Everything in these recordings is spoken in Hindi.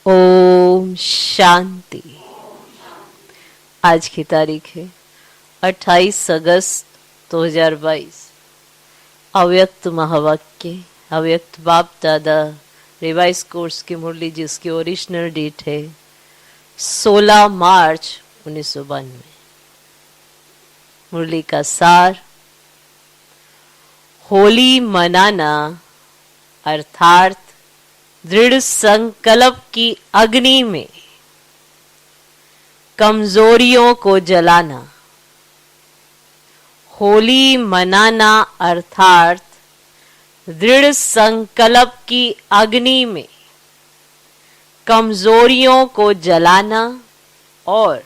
ओम शांति। आज की तारीख है 28 अगस्त 2022। अव्यक्त महावाक्य, अव्यक्त बाप दादा रिवाइज कोर्स की मुरली, जिसकी ओरिजिनल डेट है 16 मार्च 1992। मुरली का सार, होली मनाना अर्थात दृढ़ संकल्प की अग्नि में कमजोरियों को जलाना। होली मनाना अर्थात दृढ़ संकल्प की अग्नि में कमजोरियों को जलाना और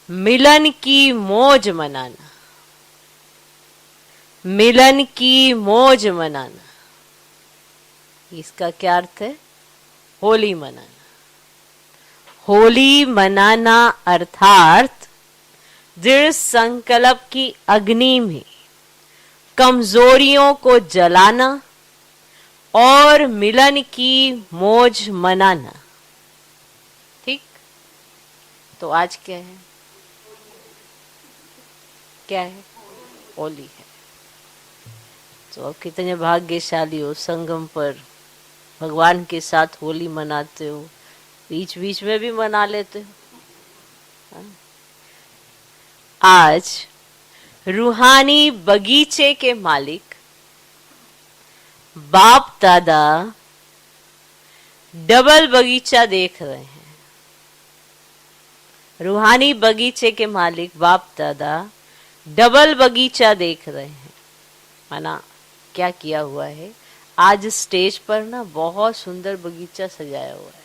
मिलन की मौज मनाना। मिलन की मौज मनाना, इसका क्या अर्थ है? होली मनाना। होली मनाना अर्थात दृढ़ संकल्प की अग्नि में कमजोरियों को जलाना और मिलन की मौज मनाना। ठीक, तो आज क्या है? क्या है? होली है। तो आप कितने भाग्यशाली हो, संगम पर भगवान के साथ होली मनाते हो, बीच बीच में भी मना लेते हो। आज रूहानी बगीचे के मालिक बाप दादा डबल बगीचा देख रहे हैं। रूहानी बगीचे के मालिक बाप दादा डबल बगीचा देख रहे हैं। माना क्या किया हुआ है, आज स्टेज पर ना बहुत सुंदर बगीचा सजाया हुआ है।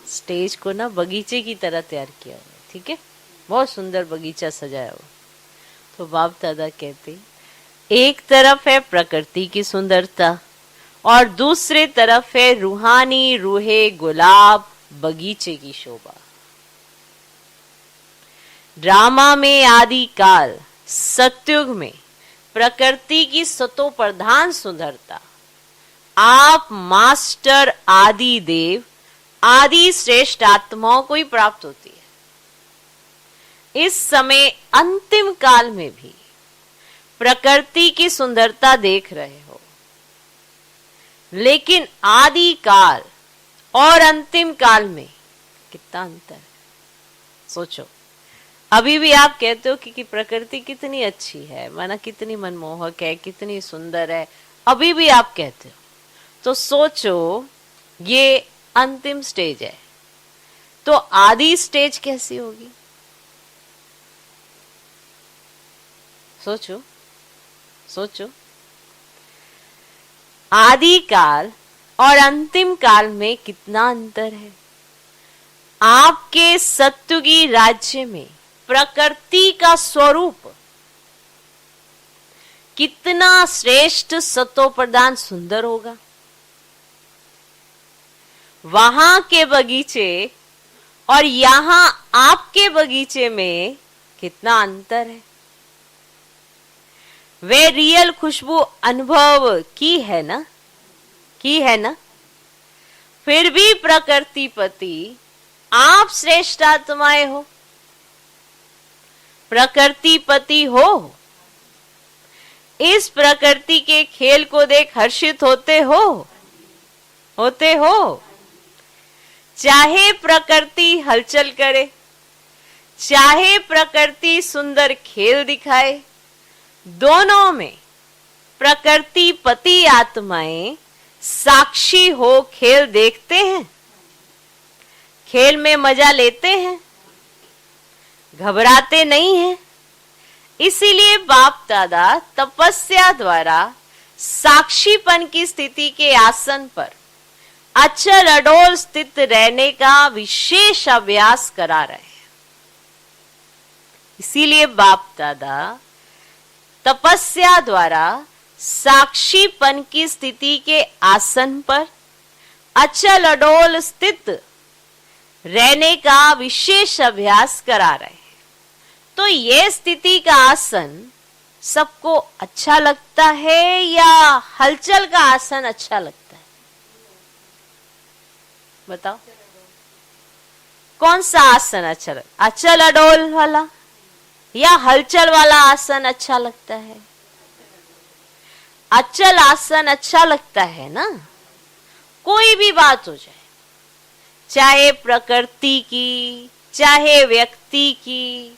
स्टेज को ना बगीचे की तरह तैयार किया हुआ है। ठीक है, बहुत सुंदर बगीचा सजाया हुआ। तो बाप दादा कहते, एक तरफ है प्रकृति की सुंदरता और दूसरे तरफ है रूहानी रूहे गुलाब बगीचे की शोभा। ड्रामा में आदि काल सतयुग में प्रकृति की सतो प्रधान सुंदरता आप मास्टर आदि देव आदि श्रेष्ठ आत्माओं को ही प्राप्त होती है। इस समय अंतिम काल में भी प्रकृति की सुंदरता देख रहे हो, लेकिन आदि काल और अंतिम काल में कितना अंतर है, सोचो। अभी भी आप कहते हो कि प्रकृति कितनी अच्छी है, माना कितनी मनमोहक है, कितनी सुंदर है, अभी भी आप कहते हो। तो सोचो, ये अंतिम स्टेज है, तो आदि स्टेज कैसी होगी? सोचो सोचो, आदि काल और अंतिम काल में कितना अंतर है। आपके सत्युगी राज्य में प्रकृति का स्वरूप कितना श्रेष्ठ सतो प्रधान सुंदर होगा। वहां के बगीचे और यहां आपके बगीचे में कितना अंतर है। वे रियल खुशबू अनुभव की है ना, की है ना। फिर भी प्रकृति पति आप श्रेष्ठ आत्माएं हो, प्रकृति पति हो। इस प्रकृति के खेल को देख हर्षित होते हो, होते हो। चाहे प्रकृति हलचल करे, चाहे प्रकृति सुंदर खेल दिखाए, दोनों में प्रकृति पति आत्माएं साक्षी हो खेल देखते हैं, खेल में मजा लेते हैं, घबराते नहीं हैं। इसीलिए बाप दादा तपस्या द्वारा साक्षीपन की स्थिति के आसन पर अचल अडोल स्थित रहने का विशेष अभ्यास करा रहे हैं। इसीलिए बाप दादा तपस्या द्वारा साक्षीपन की स्थिति के आसन पर अचल अडोल स्थित रहने का विशेष अभ्यास करा रहे हैं। तो ये स्थिति का आसन सबको अच्छा लगता है या हलचल का आसन अच्छा लगता है? बताओ कौन सा आसन अच्छा अचल अडोल वाला या हलचल वाला आसन अच्छा लगता है? अचल आसन अच्छा लगता है ना। कोई भी बात हो जाए, चाहे प्रकृति की चाहे व्यक्ति की,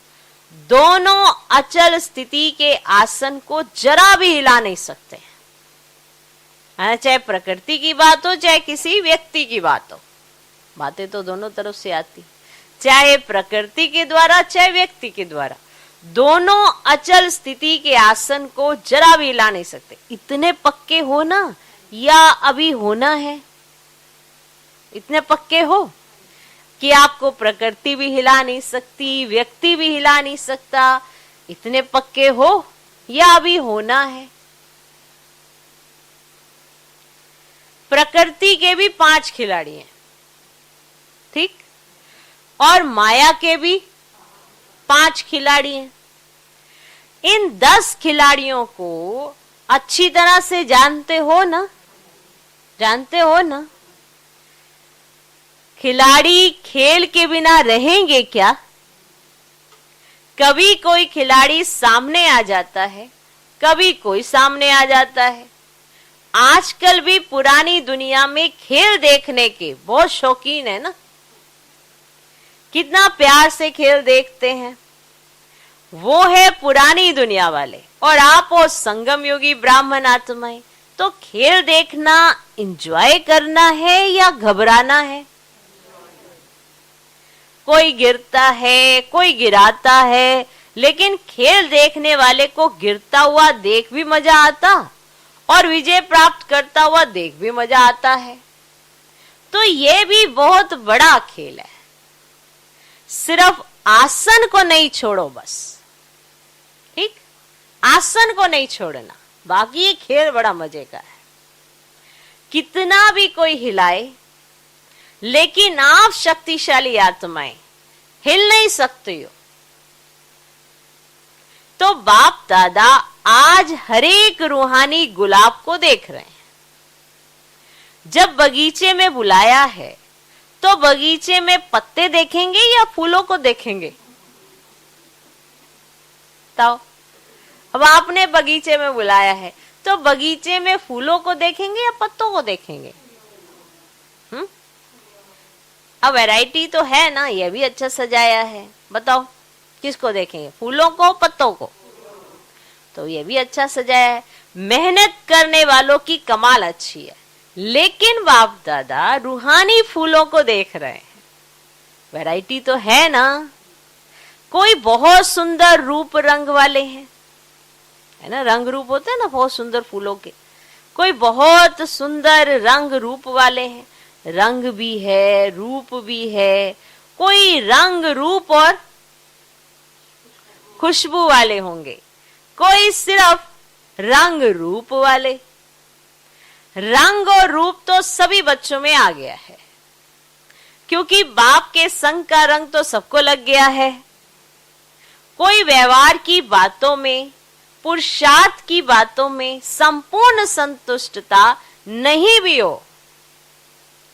दोनों अचल स्थिति के आसन को जरा भी हिला नहीं सकते हैं। चाहे प्रकृति की बात हो चाहे किसी व्यक्ति की बात हो, बातें तो दोनों तरफ से आती, चाहे प्रकृति के द्वारा चाहे व्यक्ति के द्वारा, दोनों अचल स्थिति के आसन को जरा भी हिला नहीं सकते। इतने पक्के हो ना, या अभी होना है? इतने पक्के हो कि आपको प्रकृति भी हिला नहीं सकती, व्यक्ति भी हिला नहीं सकता, इतने पक्के हो या अभी होना है? प्रकृति के भी 5 खिलाड़ी हैं, ठीक, और माया के भी 5 खिलाड़ी हैं। इन 10 खिलाड़ियों को अच्छी तरह से जानते हो ना? जानते हो ना? खिलाड़ी खेल के बिना रहेंगे क्या? कभी कोई खिलाड़ी सामने आ जाता है, कभी कोई सामने आ जाता है। आजकल भी पुरानी दुनिया में खेल देखने के बहुत शौकीन है ना, कितना प्यार से खेल देखते हैं। वो है पुरानी दुनिया वाले, और आप वो संगम योगी ब्राह्मण आत्माएं। तो खेल देखना एंजॉय करना है या घबराना है? कोई गिरता है, कोई गिराता है, लेकिन खेल देखने वाले को गिरता हुआ देख भी मजा आता और विजय प्राप्त करता हुआ देख भी मजा आता है। तो ये भी बहुत बड़ा खेल है। सिर्फ आसन को नहीं छोड़ो बस, ठीक, आसन को नहीं छोड़ना, बाकी ये खेल बड़ा मजे का है। कितना भी कोई हिलाए, लेकिन आप शक्तिशाली आत्माएं हिल नहीं सकते हो। तो बाप दादा आज हर एक रूहानी गुलाब को देख रहे हैं। जब बगीचे में बुलाया है तो बगीचे में पत्ते देखेंगे या फूलों को देखेंगे? बताओ, अब आपने बगीचे में बुलाया है तो बगीचे में फूलों को देखेंगे या पत्तों को देखेंगे? अब वैरायटी तो है ना, ये भी अच्छा सजाया है, बताओ किसको देखेंगे, फूलों को पत्तों को? तो ये भी अच्छा सजाया है। मेहनत करने वालों की कमाल अच्छी है, लेकिन बाप दादा रूहानी फूलों को देख रहे हैं। वैरायटी तो है ना। कोई बहुत सुंदर रूप रंग वाले हैं, है ना, रंग रूप होते हैं ना बहुत सुंदर फूलों के। कोई बहुत सुंदर रंग रूप वाले हैं, रंग भी है रूप भी है। कोई रंग रूप और खुशबू वाले होंगे, कोई सिर्फ रंग रूप वाले। रंग और रूप तो सभी बच्चों में आ गया है, क्योंकि बाप के संग का रंग तो सबको लग गया है। कोई व्यवहार की बातों में, पुरुषार्थ की बातों में संपूर्ण संतुष्टता नहीं भी हो,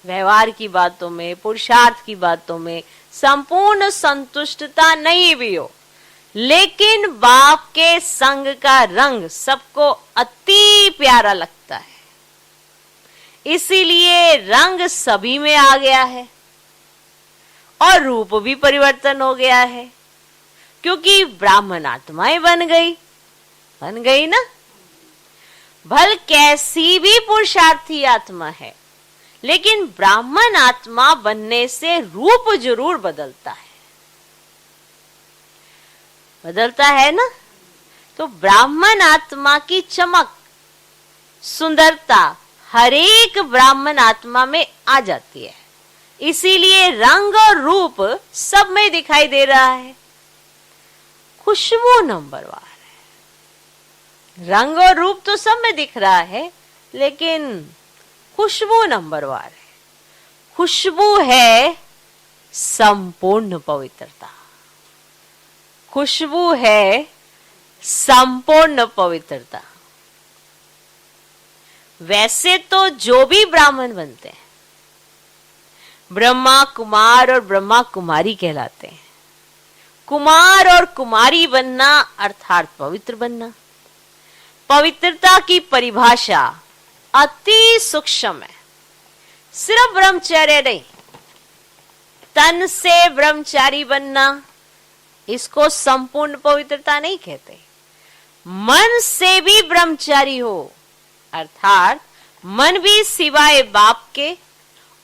व्यवहार की बातों में, पुरुषार्थ की बातों में संपूर्ण संतुष्टता नहीं भी हो, लेकिन बाप के संग का रंग सबको अति प्यारा लगता है। इसीलिए रंग सभी में आ गया है और रूप भी परिवर्तन हो गया है, क्योंकि ब्राह्मण आत्माएं बन गई ना। भल कैसी भी पुरुषार्थी आत्मा है, लेकिन ब्राह्मण आत्मा बनने से रूप जरूर बदलता है ना। तो ब्राह्मण आत्मा की चमक, सुंदरता हर एक ब्राह्मण आत्मा में आ जाती है। इसीलिए रंग और रूप सब में दिखाई दे रहा है। खुशबू नंबरवार है। रंग और रूप तो सब में दिख रहा है, लेकिन खुशबू नंबरवार है। खुशबू है संपूर्ण पवित्रता, खुशबू है संपूर्ण पवित्रता। वैसे तो जो भी ब्राह्मण बनते हैं, ब्रह्मा कुमार और ब्रह्मा कुमारी कहलाते हैं। कुमार और कुमारी बनना अर्थात पवित्र बनना। पवित्रता की परिभाषा अति सूक्ष्म है। सिर्फ ब्रह्मचर्य नहीं, तन से ब्रह्मचारी बनना, इसको संपूर्ण पवित्रता नहीं कहते। मन से भी ब्रह्मचारी हो, अर्थात मन भी सिवाय बाप के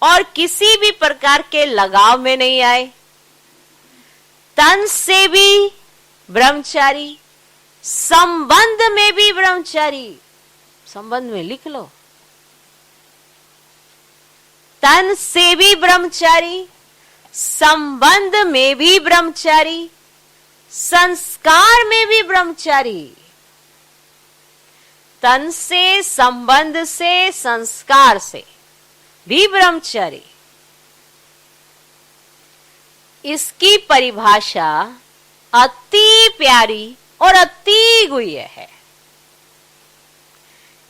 और किसी भी प्रकार के लगाव में नहीं आए। तन से भी ब्रह्मचारी, संबंध में भी ब्रह्मचारी। संबंध में लिख लो, तन से भी ब्रह्मचारी, संबंध में भी ब्रह्मचारी, संस्कार में भी ब्रह्मचारी। तन से, संबंध से, संस्कार से भी ब्रह्मचारी। इसकी परिभाषा अति प्यारी और अति गुह्य है।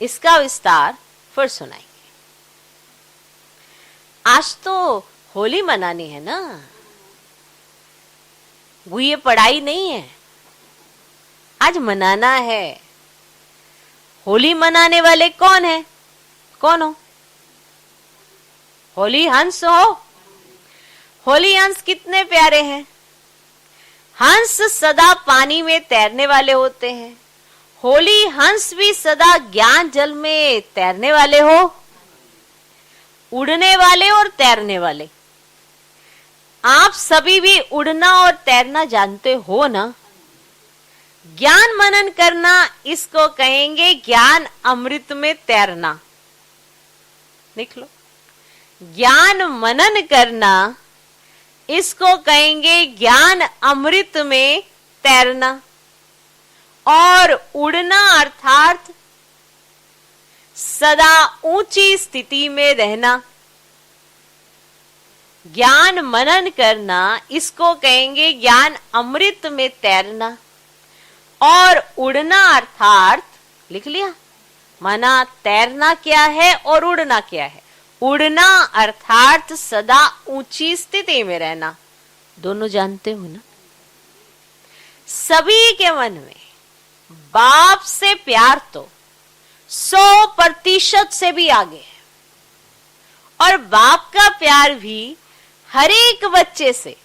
इसका विस्तार फिर सुनाएंगे। आज तो होली मनानी है ना, गुह्य पढ़ाई नहीं है, आज मनाना है। होली मनाने वाले कौन है? कौन हो? होली हंस हो। होली हंस कितने प्यारे हैं। हंस सदा पानी में तैरने वाले होते हैं। होली हंस भी सदा ज्ञान जल में तैरने वाले हो, उड़ने वाले और तैरने वाले। आप सभी भी उड़ना और तैरना जानते हो ना। ज्ञान मनन करना, इसको कहेंगे ज्ञान अमृत में तैरना। लिख लो, ज्ञान मनन करना, इसको कहेंगे ज्ञान अमृत में तैरना। और उड़ना अर्थात सदा ऊंची स्थिति में रहना। ज्ञान मनन करना, इसको कहेंगे ज्ञान अमृत में तैरना। और उड़ना अर्थात, लिख लिया, माना तैरना क्या है और उड़ना क्या है। उड़ना अर्थात सदा ऊंची स्थिति में रहना। दोनों जानते हो ना। सभी के मन में बाप से प्यार तो 100% से भी आगे है। और बाप का प्यार भी हर एक बच्चे से,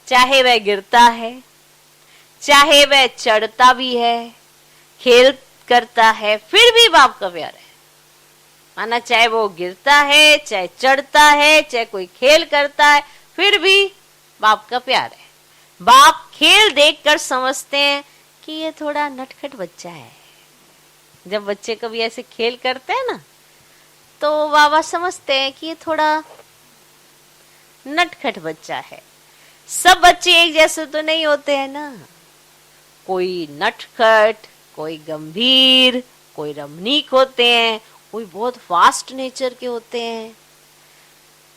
चाहे वह गिरता है, चाहे वह चढ़ता भी है, खेल करता है, फिर भी बाप का प्यार है। माना चाहे वो गिरता है, चाहे चढ़ता है, चाहे कोई खेल करता है, फिर भी बाप का प्यार है। बाप खेल देखकर समझते हैं कि ये थोड़ा नटखट बच्चा है। जब बच्चे कभी ऐसे खेल करते हैं ना, तो बाबा समझते हैं कि ये थोड़ा नटखट बच्चा है। सब बच्चे एक जैसे तो नहीं होते हैं ना। कोई नटखट, कोई गंभीर, कोई रमणीक होते हैं, कोई बहुत फास्ट नेचर के होते हैं।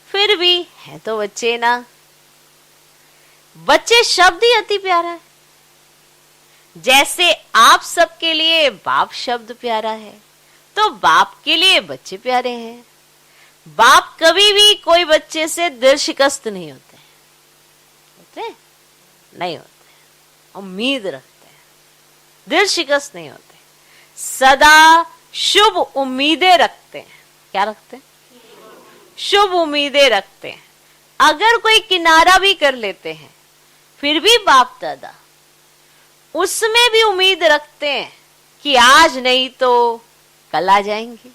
फिर भी है तो बच्चे ना। बच्चे शब्द ही अति प्यारा है। जैसे आप सबके लिए बाप शब्द प्यारा है, तो बाप के लिए बच्चे प्यारे हैं। बाप कभी भी कोई बच्चे से दिल शिकस्त नहीं होते। होते नहीं होते, उम्मीद रखते हैं, दिल शिकस्त नहीं होते, सदा शुभ उम्मीदें रखते हैं। क्या रखते हैं? शुभ उम्मीदें रखते हैं। अगर कोई किनारा भी कर लेते हैं, फिर भी बाप दादा उसमें भी उम्मीद रखते हैं कि आज नहीं तो कल आ जाएंगे।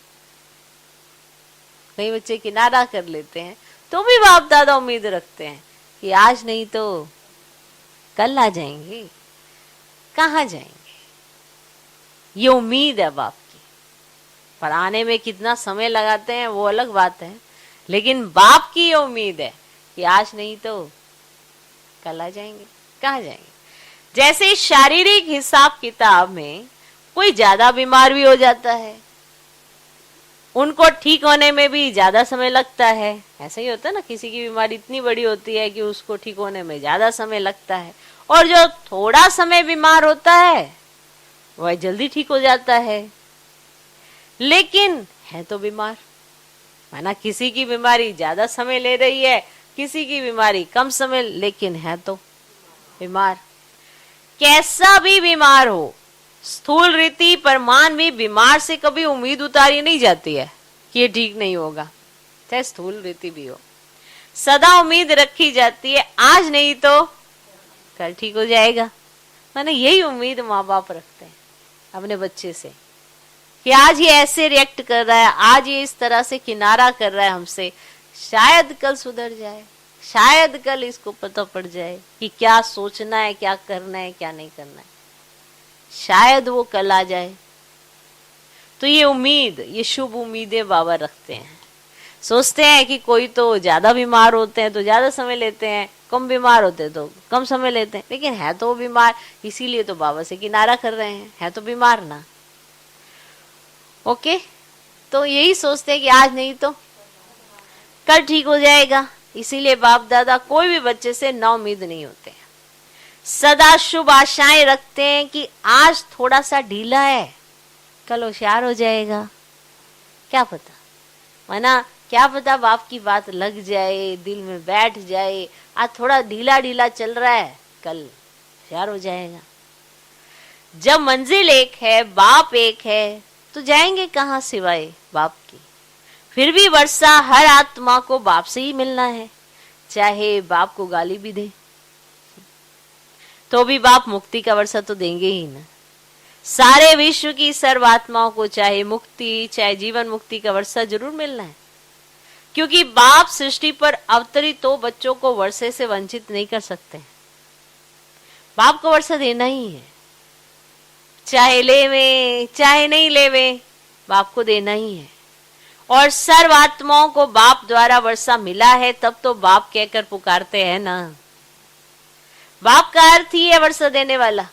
कई बच्चे किनारा कर लेते हैं तो भी बाप दादा उम्मीद रखते हैं कि आज नहीं तो कल आ जाएंगे। कहाँ जाएंगे? ये उम्मीद है बाप की। पर आने में कितना समय लगाते हैं वो अलग बात है, लेकिन बाप की ये उम्मीद है कि आज नहीं तो कल आ जाएंगे। कहाँ जाएंगे? जैसे शारीरिक हिसाब किताब में कोई ज्यादा बीमार भी हो जाता है, उनको ठीक होने में भी ज्यादा समय लगता है। ऐसा ही होता है ना, किसी की बीमारी इतनी बड़ी होती है कि उसको ठीक होने में ज्यादा समय लगता है, और जो थोड़ा समय बीमार होता है वह जल्दी ठीक हो जाता है। लेकिन है तो बीमार, है ना। किसी की बीमारी ज्यादा समय ले रही है, किसी की बीमारी कम समय, लेकिन है तो बीमार। कैसा भी बीमार हो, स्थूल रीति परमान भी बीमार से कभी उम्मीद उतारी नहीं जाती है कि ये ठीक नहीं होगा, चाहे स्थूल रीति भी हो। सदा उम्मीद रखी जाती है, आज नहीं तो कल ठीक हो जाएगा। मैंने यही उम्मीद माँ बाप रखते हैं अपने बच्चे से कि आज ये ऐसे रिएक्ट कर रहा है, आज ये इस तरह से किनारा कर रहा है हमसे, शायद कल सुधर जाए, शायद कल इसको पता पड़ जाए कि क्या सोचना है, क्या करना है, क्या नहीं करना है, शायद वो कल आ जाए। तो ये उम्मीद, ये शुभ उम्मीदें बाबा रखते हैं। सोचते हैं कि कोई तो ज्यादा बीमार होते हैं तो ज्यादा समय लेते हैं, कम बीमार होते हैं तो कम समय लेते हैं, लेकिन है तो बीमार, इसीलिए तो बाबा से किनारा कर रहे हैं, है तो बीमार ना। ओके, तो यही सोचते हैं कि आज नहीं तो कल ठीक हो जाएगा, इसीलिए बाप दादा कोई भी बच्चे से ना उम्मीद नहीं होते हैं। सदा शुभ आशाएं रखते हैं कि आज थोड़ा सा ढीला है, कल होशियार हो जाएगा, क्या पता, वरना क्या पता बाप की बात लग जाए, दिल में बैठ जाए, आज थोड़ा ढीला ढीला चल रहा है, कल होशियार हो जाएगा। जब मंजिल एक है, बाप एक है, तो जाएंगे कहाँ सिवाय बाप की। फिर भी वर्षा हर आत्मा को बाप से ही मिलना है, चाहे बाप को गाली भी दे तो भी बाप मुक्ति का वर्षा तो देंगे ही ना। सारे विश्व की सर्वात्माओं को चाहे मुक्ति, चाहे जीवन मुक्ति का वर्षा जरूर मिलना है, क्योंकि बाप सृष्टि पर अवतरित तो बच्चों को वर्षे से वंचित नहीं कर सकते। बाप को वर्षा देना ही है, चाहे लेवे चाहे नहीं लेवे, बाप को देना ही है। और सर्व आत्माओं को बाप द्वारा वर्षा मिला है, तब तो बाप कहकर पुकारते हैं ना। बाप का अर्थ ही है वर्षा देने वाला।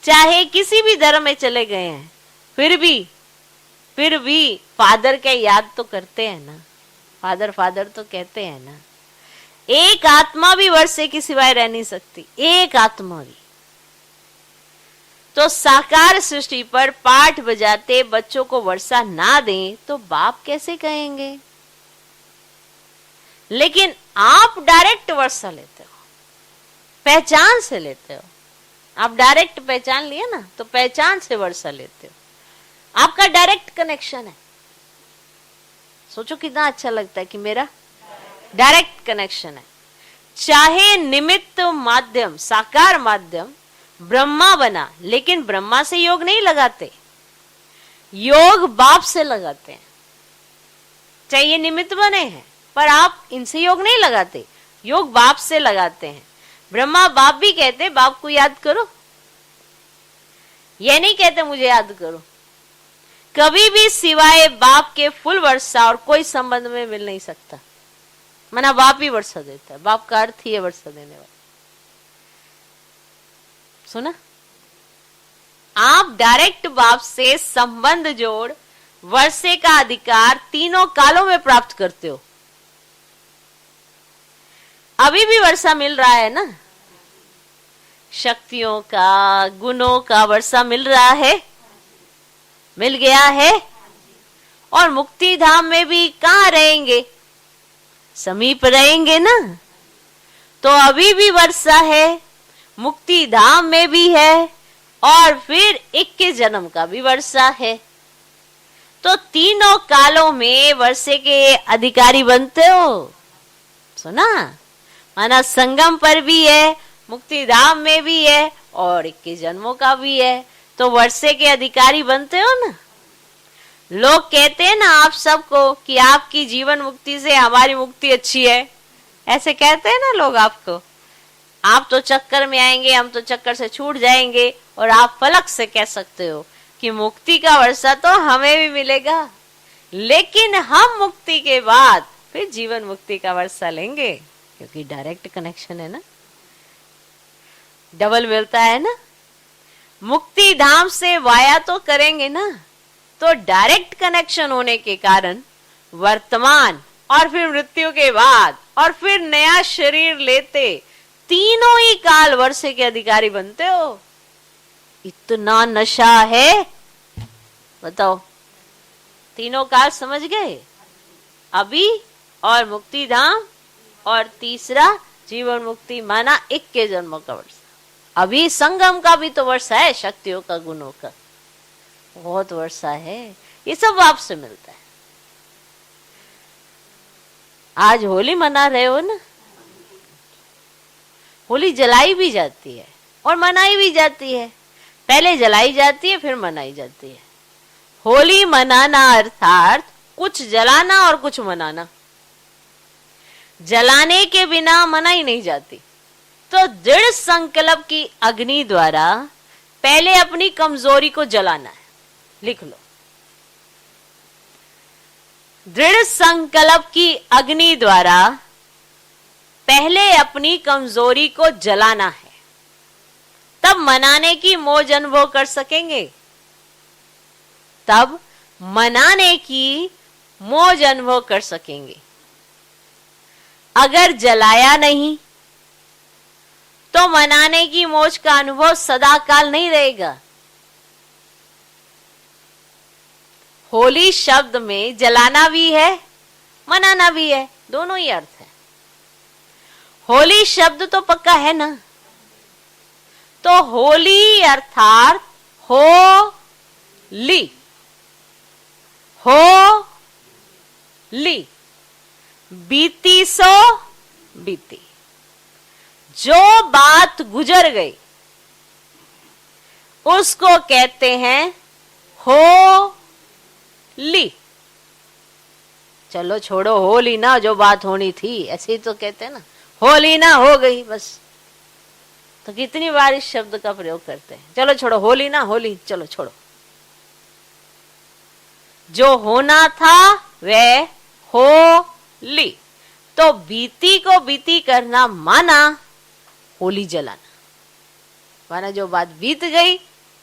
चाहे किसी भी धर्म में चले गए हैं, फिर भी फादर के याद तो करते हैं ना, फादर फादर तो कहते हैं ना। एक आत्मा भी वर्षे के सिवाय रह नहीं सकती, एक आत्मा भी। तो साकार सृष्टि पर पाठ बजाते बच्चों को वर्षा ना दें तो बाप कैसे कहेंगे। लेकिन आप डायरेक्ट वर्षा लेते हो, पहचान से लेते हो। आप डायरेक्ट पहचान लिए ना, तो पहचान से वर्षा लेते हो, आपका डायरेक्ट कनेक्शन है। सोचो कितना अच्छा लगता है कि मेरा डायरेक्ट कनेक्शन है। चाहे निमित्त माध्यम, साकार माध्यम ब्रह्मा बना, लेकिन ब्रह्मा से योग नहीं लगाते, योग बाप से लगाते हैं। चाहे ये निमित्त बने हैं, पर आप इनसे योग नहीं लगाते, योग बाप से लगाते हैं। ब्रह्मा बाप भी कहते बाप को याद करो, ये नहीं कहते मुझे याद करो। कभी भी सिवाय बाप के फुल वर्षा और कोई संबंध में मिल नहीं सकता, मना बाप ही वर्षा देता है, बाप का अर्थ ही है वर्षा देने वाला। सुना, आप डायरेक्ट बाप से संबंध जोड़ वर्षे का अधिकार तीनों कालों में प्राप्त करते हो। अभी भी वर्षा मिल रहा है ना, शक्तियों का, गुणों का वर्षा मिल रहा है, मिल गया है। और मुक्ति धाम में भी कहाँ रहेंगे, समीप रहेंगे ना, तो अभी भी वर्षा है, मुक्ति धाम में भी है, और फिर 21 जन्म का भी वर्षा है। तो तीनों कालों में वर्षे के अधिकारी बनते हो। सुना, माना संगम पर भी है, मुक्ति धाम में भी है, और 21 जन्मों का भी है, तो वर्षे के अधिकारी बनते हो ना। लोग कहते हैं ना आप सबको कि आपकी जीवन मुक्ति से हमारी मुक्ति अच्छी है, ऐसे कहते हैं ना लोग आपको। आप तो चक्कर में आएंगे, हम तो चक्कर से छूट जाएंगे, और आप फलक से कह सकते हो कि मुक्ति का वर्षा तो हमें भी मिलेगा, लेकिन हम मुक्ति के बाद फिर जीवन मुक्ति का वर्षा लेंगे, क्योंकि डायरेक्ट कनेक्शन है ना, डबल मिलता है ना। मुक्ति धाम से वाया तो करेंगे ना, तो डायरेक्ट कनेक्शन होने के कारण वर्तमान और फिर मृत्यु के बाद और फिर नया शरीर लेते तीनों ही काल वर्षे के अधिकारी बनते हो। इतना नशा है, बताओ तीनों काल समझ गए? अभी और मुक्ति धाम और तीसरा जीवन मुक्ति माना 21 जन्मों का वर्ष। अभी संगम का भी तो वर्षा है, शक्तियों का, गुणों का बहुत वर्षा है। ये सब आपसे मिलता है। आज होली मना रहे हो ना, होली जलाई भी जाती है और मनाई भी जाती है। पहले जलाई जाती है फिर मनाई जाती है। होली मनाना अर्थात कुछ जलाना और कुछ मनाना। जलाने के बिना मनाई नहीं जाती। तो दृढ़ संकल्प की अग्नि द्वारा पहले अपनी कमजोरी को जलाना है। लिख लो, दृढ़ संकल्प की अग्नि द्वारा पहले अपनी कमजोरी को जलाना है, तब मनाने की मौज अनुभव कर सकेंगे। तब मनाने की मौज अनुभव कर सकेंगे। अगर जलाया नहीं तो मनाने की मौज का अनुभव सदा काल नहीं रहेगा। होली शब्द में जलाना भी है, मनाना भी है, दोनों ही अर्थ है। होली शब्द तो पक्का है ना, तो होली अर्थात हो ली, हो ली, बीती सो बीती। जो बात गुजर गई उसको कहते हैं हो ली। चलो छोड़ो, हो ली ना, जो बात होनी थी, ऐसे ही तो कहते हैं ना, हो ली ना, हो गई बस। तो कितनी बार इस शब्द का प्रयोग करते हैं, चलो छोड़ो, हो ली ना, हो ली, चलो छोड़ो। जो होना था वह हो ली। तो बीती को बीती करना माना होली जलाना। माना जो बात बीत गई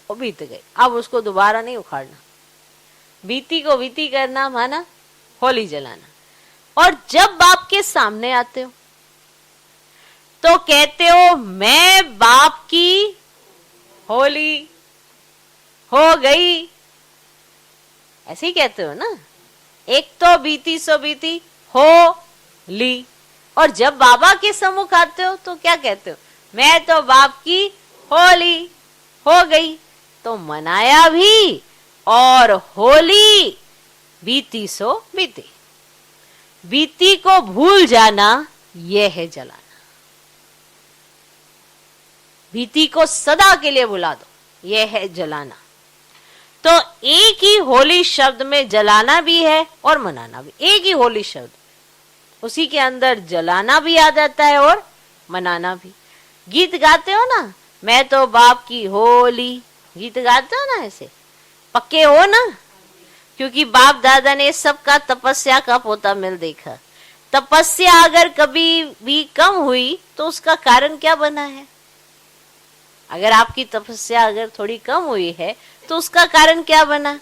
वो बीत गई, अब उसको दोबारा नहीं उखाड़ना। बीती को बीती करना माना होली जलाना। और जब बाप के सामने आते हो तो कहते हो मैं बाप की होली हो गई, ऐसे ही कहते हो ना। एक तो बीती सो बीती हो ली, और जब बाबा के सम्मुख आते हो तो क्या कहते हो, मैं तो बाप की होली हो गई। तो मनाया भी और होली बीती सो बीती। बीती को भूल जाना यह है जलाना। बीती को सदा के लिए भुला दो, यह है जलाना। तो एक ही होली शब्द में जलाना भी है और मनाना भी। एक ही होली शब्द, उसी के अंदर जलाना भी आ जाता है और मनाना भी। गीत गाते हो ना, मैं तो बाप की होली, गीत गाते हो ना, ऐसे पक्के हो ना, क्योंकि बाप दादा ने सबका तपस्या का पोता मिल देखा। तपस्या अगर कभी भी कम हुई तो उसका कारण क्या बना है? अगर आपकी तपस्या अगर थोड़ी कम हुई है तो उसका कारण क्या बना?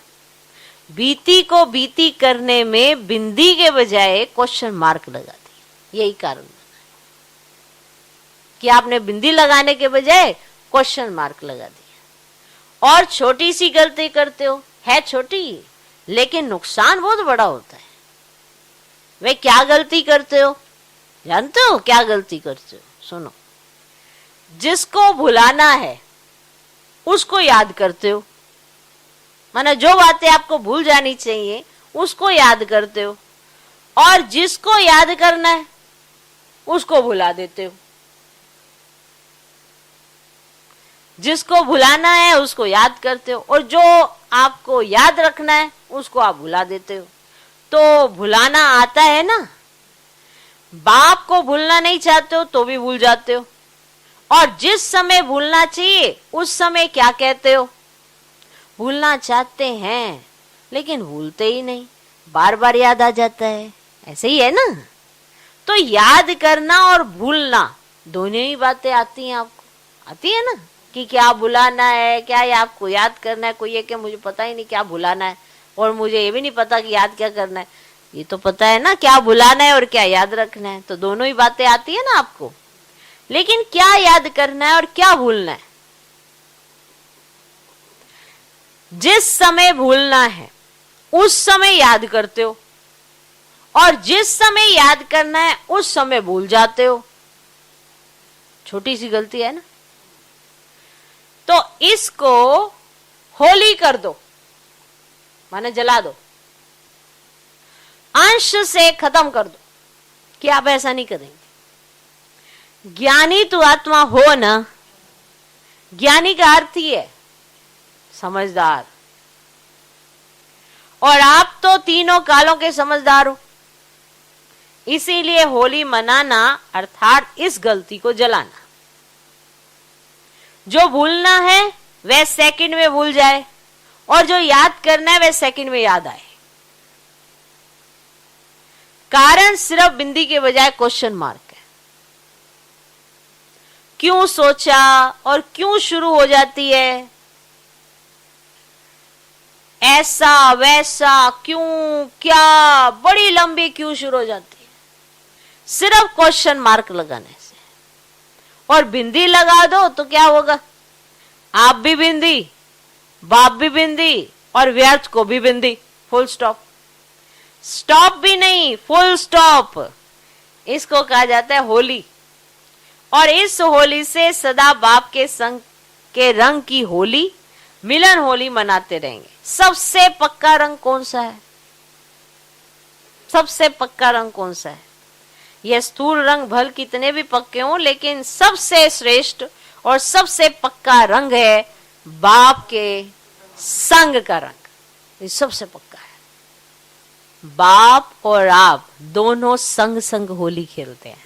बीती को बीती करने में बिंदी के बजाय क्वेश्चन मार्क लगा दी। यही कारण बना कि आपने बिंदी लगाने के बजाय क्वेश्चन मार्क लगा दिया। और छोटी सी गलती करते हो, है छोटी लेकिन नुकसान बहुत बड़ा होता है। वे क्या गलती करते हो जानते हो? क्या गलती करते हो? सुनो, जिसको भुलाना है उसको याद करते हो। माना जो बातें आपको भूल जानी चाहिए उसको याद करते हो, और जिसको याद करना है उसको भुला देते हो। जिसको भुलाना है उसको याद करते हो, और जो आपको याद रखना है उसको आप भुला देते हो। तो भुलाना आता है ना। बाप को भूलना नहीं चाहते हो तो भी भूल जाते हो, और जिस समय भूलना चाहिए उस समय क्या कहते हो? भूलना चाहते हैं लेकिन भूलते ही नहीं, बार बार याद आ जाता है। ऐसे ही है ना। तो याद करना और भूलना दोनों ही बातें आती हैं आपको, आती है ना, कि क्या भुलाना है, क्या ये आपको याद करना है। कोई ये कि मुझे पता ही नहीं क्या भुलाना है, और मुझे ये भी नहीं पता कि याद क्या करना है। ये तो पता है ना क्या भुलाना है और क्या याद रखना है। तो दोनों ही बातें आती है ना आपको, लेकिन क्या याद करना है और क्या भूलना है? जिस समय भूलना है उस समय याद करते हो, और जिस समय याद करना है उस समय भूल जाते हो। छोटी सी गलती है ना। तो इसको होली कर दो, माने जला दो, अंश से खत्म कर दो कि आप ऐसा नहीं करेंगे। ज्ञानी तो आत्मा हो ना, ज्ञानी का अर्थ ही है समझदार, और आप तो तीनों कालों के समझदार हो। इसीलिए होली मनाना अर्थात इस गलती को जलाना। जो भूलना है वह सेकंड में भूल जाए, और जो याद करना है वह सेकंड में याद आए। कारण सिर्फ बिंदी के बजाय क्वेश्चन मार्क है। क्यों सोचा और क्यों शुरू हो जाती है, ऐसा वैसा क्यों, क्या, बड़ी लंबी क्यों शुरू हो जाती है, सिर्फ क्वेश्चन मार्क लगाने से। और बिंदी लगा दो तो क्या होगा, आप भी बिंदी, बाप भी बिंदी, और व्यर्थ को भी बिंदी। Full stop. स्टॉप भी नहीं, फुल स्टॉप। इसको कहा जाता है होली। और इस होली से सदा बाप के संग के रंग की होली, मिलन होली मनाते रहेंगे। सबसे पक्का रंग कौन सा है, सबसे पक्का रंग कौन सा है? यह स्थूल रंग भल कितने भी पक्के हों, लेकिन सबसे श्रेष्ठ और सबसे पक्का रंग है बाप के संग का रंग। ये सबसे पक्का है। बाप और आप दोनों संग संग होली खेलते हैं।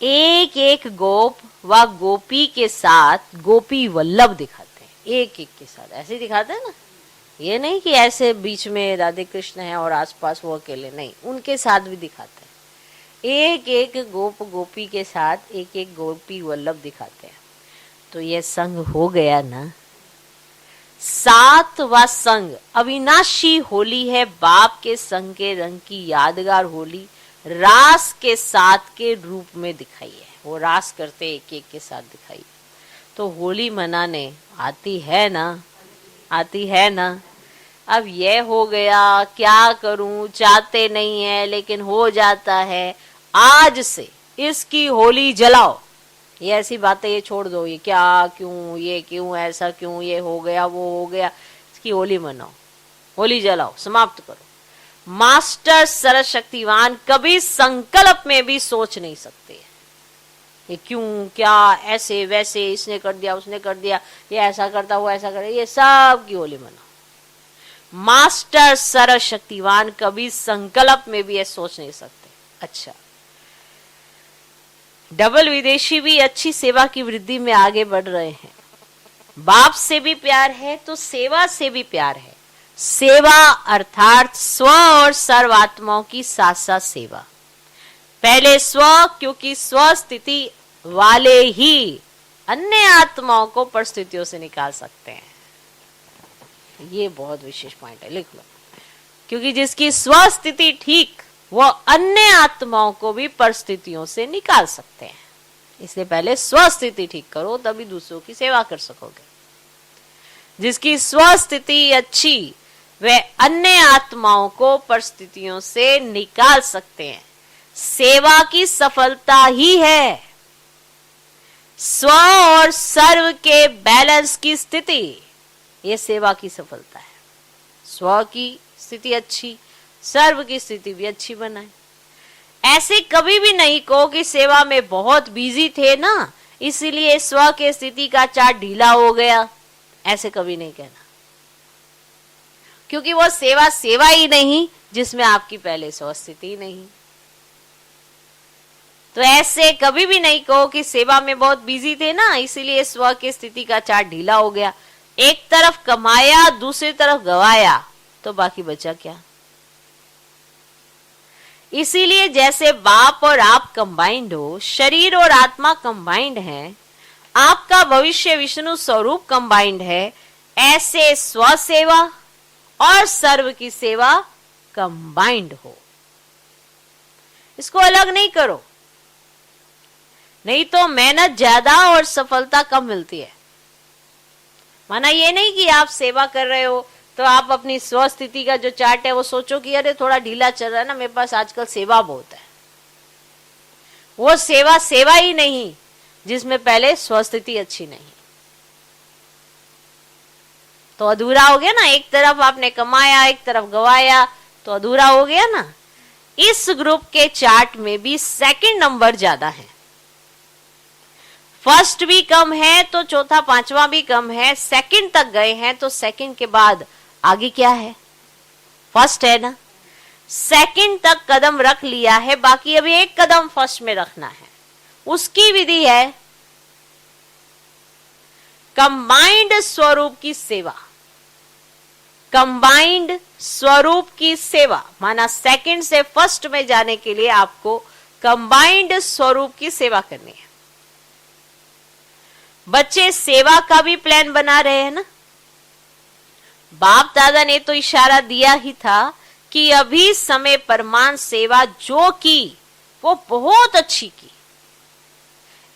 एक एक गोप व गोपी के साथ गोपी वल्लभ दिखाते हैं, एक एक के साथ ऐसे दिखाते हैं ना। ये नहीं कि ऐसे बीच में राधे कृष्ण है और आसपास वो अकेले, नहीं, उनके साथ भी दिखाते हैं। एक एक गोप गोपी के साथ एक एक गोपी वल्लभ दिखाते हैं। तो ये संग हो गया ना। सातवां संग अविनाशी होली है, बाप के संग के रंग की यादगार होली रास के साथ के रूप में दिखाई है। वो रास करते एक एक के साथ दिखाई। तो होली मनाने आती है ना, आती है ना। अब ये हो गया, क्या करूं, चाहते नहीं है लेकिन हो जाता है। आज से इसकी होली जलाओ। ये ऐसी बातें ये छोड़ दो, ये क्या, क्यों, ये क्यों, ऐसा क्यों, ये हो गया, वो हो गया। इसकी होली मनाओ, होली जलाओ, समाप्त करो। मास्टर सरस शक्तिवान कभी संकल्प में भी सोच नहीं सकते ये क्यों, क्या, ऐसे वैसे, इसने कर दिया, उसने कर दिया, ये ऐसा करता, वो ऐसा करे, ये सब की होली मनाओ। मास्टर सरस शक्तिवान कभी संकल्प में भी ये सोच नहीं सकते। अच्छा, डबल विदेशी भी अच्छी सेवा की वृद्धि में आगे बढ़ रहे हैं। बाप से भी प्यार है तो सेवा से भी प्यार है। सेवा अर्थात स्व और सर्व आत्माओं की साथ साथ सेवा। पहले स्व, क्योंकि स्व स्थिति वाले ही अन्य आत्माओं को परिस्थितियों से निकाल सकते हैं। ये बहुत विशेष पॉइंट है, लिख लो। क्योंकि जिसकी स्व स्थिति ठीक, वो अन्य आत्माओं को भी परिस्थितियों से निकाल सकते हैं। इसलिए पहले स्व स्थिति ठीक करो, तभी दूसरों की सेवा कर सकोगे। जिसकी स्व स्थिति अच्छी, वे अन्य आत्माओं को परिस्थितियों से निकाल सकते हैं। सेवा की सफलता ही है स्व और सर्व के बैलेंस की स्थिति। ये सेवा की सफलता है। स्व की स्थिति अच्छी, सर्व की स्थिति भी अच्छी बनाए। ऐसे कभी भी नहीं कहो कि सेवा में बहुत बिजी थे ना, इसीलिए स्व के स्थिति का चार्ट ढीला हो गया। ऐसे कभी नहीं कहना, क्योंकि वो सेवा सेवा ही नहीं जिसमें आपकी पहले स्व स्थिति नहीं। तो ऐसे कभी भी नहीं कहो कि सेवा में बहुत बिजी थे ना, इसीलिए स्व की स्थिति का चार्ट ढीला हो गया। एक तरफ कमाया, दूसरी तरफ गवाया, तो बाकी बचा क्या? इसीलिए जैसे बाप और आप कंबाइंड हो, शरीर और आत्मा कंबाइंड है, आपका भविष्य विष्णु स्वरूप कंबाइंड है, ऐसे स्व सेवा और सर्व की सेवा कंबाइंड हो। इसको अलग नहीं करो, नहीं तो मेहनत ज्यादा और सफलता कम मिलती है। माना ये नहीं कि आप सेवा कर रहे हो तो आप अपनी स्वस्थिति का जो चार्ट है वो सोचो कि अरे थोड़ा ढीला चल रहा है ना, मेरे पास आजकल सेवा बहुत है। वो सेवा सेवा ही नहीं जिसमें पहले स्वस्थिति अच्छी नहीं, तो अधूरा हो गया ना। एक तरफ आपने कमाया, एक तरफ गवाया, तो अधूरा हो गया ना। इस ग्रुप के चार्ट में भी सेकंड नंबर ज्यादा है, फर्स्ट भी कम है तो चौथा पांचवा भी कम है, सेकंड तक गए हैं तो सेकंड के बाद आगे क्या है, फर्स्ट है ना। सेकंड तक कदम रख लिया है, बाकी अभी एक कदम फर्स्ट में रखना है। उसकी विधि है कंबाइंड स्वरूप की सेवा। कंबाइंड स्वरूप की सेवा माना सेकंड से फर्स्ट में जाने के लिए आपको कंबाइंड स्वरूप की सेवा करनी है। बच्चे सेवा का भी प्लान बना रहे हैं ना। बाप दादा ने तो इशारा दिया ही था कि अभी समय परमान सेवा जो की वो बहुत अच्छी की।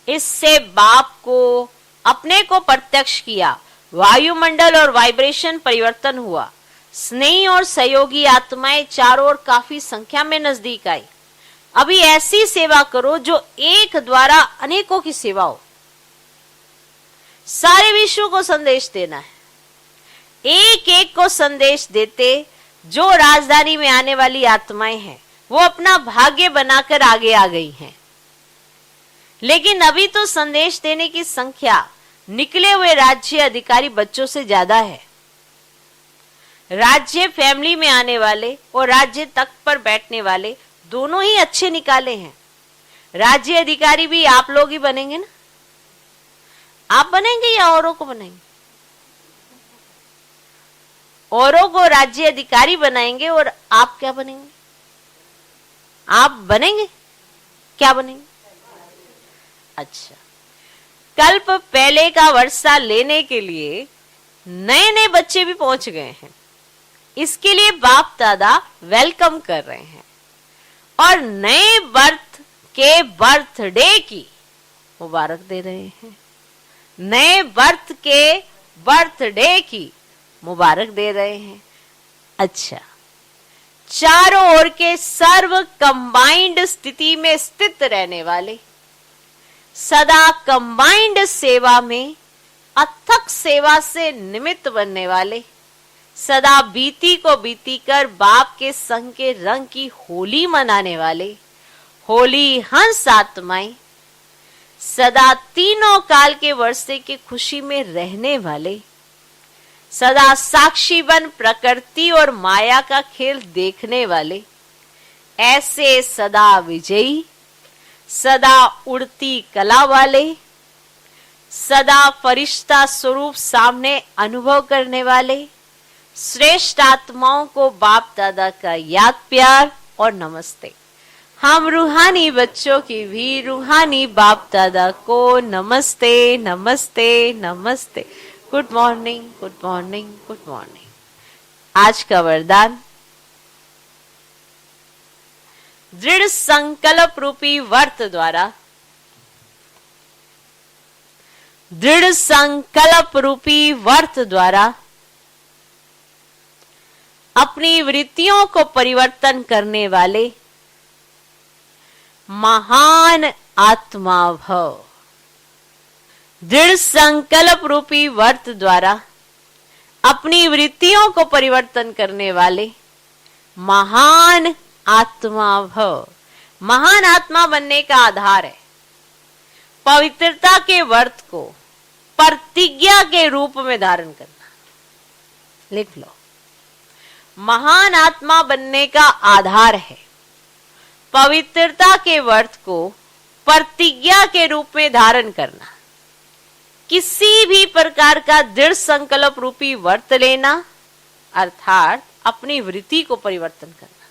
इससे बाप को अपने को प्रत्यक्ष किया, वायुमंडल और वाइब्रेशन परिवर्तन हुआ, स्नेही और सहयोगी आत्माएं चारों ओर काफी संख्या में नजदीक आई। अभी ऐसी सेवा करो जो एक द्वारा अनेकों की सेवा हो। सारे विश्व को संदेश देना है, एक एक को संदेश देते जो राजधानी में आने वाली आत्माएं हैं वो अपना भाग्य बनाकर आगे आ गई हैं। लेकिन अभी तो संदेश देने की संख्या निकले हुए राज्य अधिकारी बच्चों से ज्यादा है। राज्य फैमिली में आने वाले और राज्य तख्त पर बैठने वाले दोनों ही अच्छे निकाले हैं। राज्य अधिकारी भी आप लोग ही बनेंगे ना। आप बनेंगे या औरों को बनाएंगे? औरों को राज्य अधिकारी बनाएंगे और आप क्या बनेंगे? आप बनेंगे क्या बनेंगे? अच्छा, कल्प पहले का वर्षा लेने के लिए नए नए बच्चे भी पहुंच गए हैं। इसके लिए बाप दादा वेलकम कर रहे हैं और नए बर्थ के बर्थडे की मुबारक दे रहे हैं। नए बर्थ के बर्थडे की मुबारक दे रहे हैं। अच्छा, चारों ओर के सर्व कंबाइंड स्थिति में स्थित रहने वाले, सदा कंबाइंड सेवा में अथक सेवा से निमित्त बनने वाले, सदा बीती को बीती कर बाप के संग के रंग की होली मनाने वाले, होली हंस आत्माएं, सदा तीनों काल के वर्षे की खुशी में रहने वाले, सदा साक्षी बन प्रकृति और माया का खेल देखने वाले, ऐसे सदा विजयी, सदा उड़ती कला वाले, सदा फरिश्ता स्वरूप सामने अनुभव करने वाले श्रेष्ठ आत्माओं को बाप दादा का याद प्यार और नमस्ते। हम रूहानी बच्चों की भी रूहानी बाप दादा को नमस्ते नमस्ते नमस्ते। Good morning, good morning, good morning. आज का वरदान, दृढ़ संकल्प रूपी व्रत द्वारा, दृढ़ संकल्प रूपी व्रत द्वारा अपनी वृत्तियों को परिवर्तन करने वाले महान आत्मा भव। दृढ़ संकल्प रूपी व्रत द्वारा अपनी वृत्तियों को परिवर्तन करने वाले महान आत्मा भव। महान आत्मा बनने का आधार है पवित्रता के व्रत को प्रतिज्ञा के रूप में धारण करना। लिख लो, महान आत्मा बनने का आधार है पवित्रता के व्रत को प्रतिज्ञा के रूप में धारण करना। किसी भी प्रकार का दृढ़ संकल्प रूपी व्रत लेना अर्थात अपनी वृत्ति को परिवर्तन करना।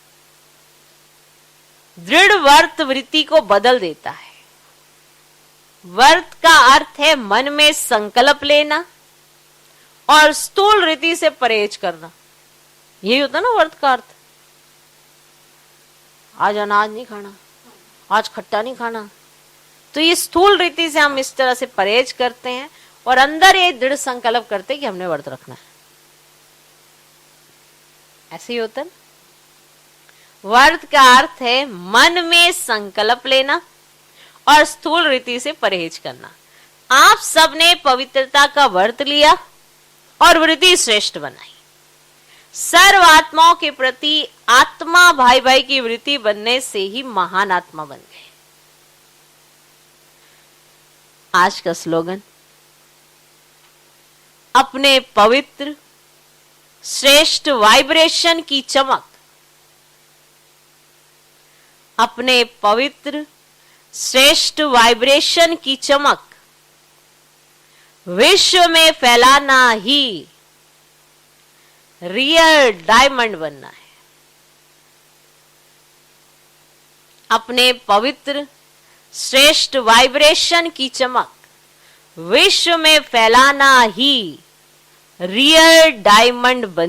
दृढ़ व्रत वृत्ति को बदल देता है। व्रत का अर्थ है मन में संकल्प लेना और स्थूल रीति से परहेज करना। यही होता ना व्रत का अर्थ। आज अनाज नहीं खाना, आज खट्टा नहीं खाना, तो ये स्थूल रीति से हम इस तरह से परहेज करते हैं और अंदर ये दृढ़ संकल्प करते हैं कि हमने व्रत रखना है। ऐसे ही होता ना। व्रत का अर्थ है मन में संकल्प लेना और स्थूल रीति से परहेज करना। आप सबने पवित्रता का व्रत लिया और वृद्धि श्रेष्ठ बनाई। सर्व आत्माओं के प्रति आत्मा भाई भाई की वृत्ति बनने से ही महान आत्मा बन गए। आज का स्लोगन, अपने पवित्र श्रेष्ठ वाइब्रेशन की चमक, अपने पवित्र श्रेष्ठ वाइब्रेशन की चमक विश्व में फैलाना ही रियल डायमंड बनना है। अपने पवित्र श्रेष्ठ वाइब्रेशन की चमक विश्व में फैलाना ही रियल डायमंड बन